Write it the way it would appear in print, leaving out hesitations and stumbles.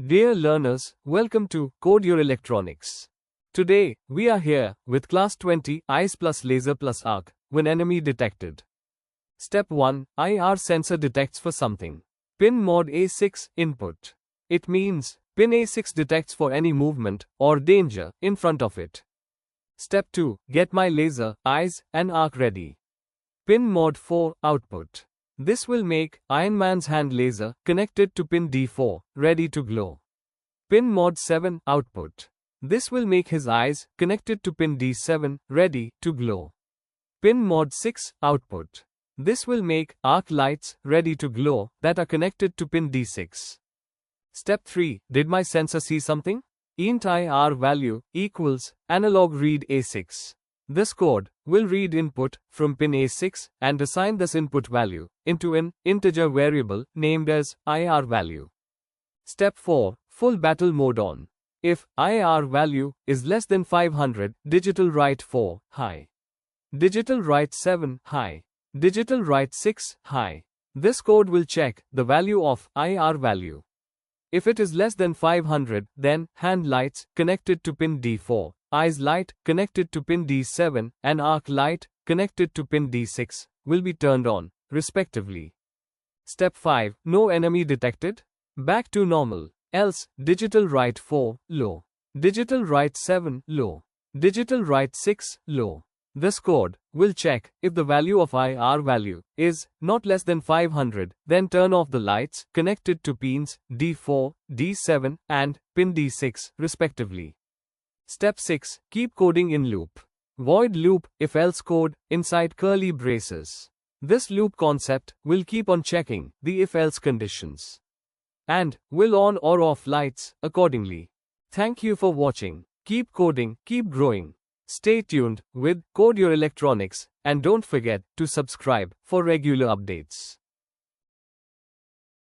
Dear learners, welcome to Code Your Electronics. Today, we are here with Class 20, Eyes plus Laser plus Arc, when enemy detected. Step 1, IR sensor detects for something. Pin mod A6, input. It means, pin A6 detects for any movement or danger in front of it. Step 2, get my laser, eyes, and arc ready. Pin mod 4, output. This will make Ironman's hand laser connected to pin D4, ready to glow. Pin mod 7, output. This will make his eyes connected to pin D7, ready to glow. Pin mod 6, output. This will make arc lights ready to glow that are connected to pin D6. Step 3, did my sensor see something? Int IR value equals analog read A6. This code will read input from pin A6 and assign this input value into an integer variable named as IR value. Step 4, full battle mode on. If IR value is less than 500, digital write 4, high. Digital write 7, high. Digital write 6, high. This code will check the value of IR value. If it is less than 500, then hand lights connected to pin D4, eyes light connected to pin D7, and arc light connected to pin D6 will be turned on, respectively. Step 5, no enemy detected? Back to normal. Else, digital write 4, low. Digital write 7, low. Digital write 6, low. This code will check if the value of IR value is not less than 500, then turn off the lights connected to pins D4, D7, and pin D6, respectively. Step 6, keep coding in loop. Void loop if-else code inside curly braces. This loop concept will keep on checking the if-else conditions and will on or off lights accordingly. Thank you for watching. Keep coding, keep growing. Stay tuned with Code Your Electronics and don't forget to subscribe for regular updates.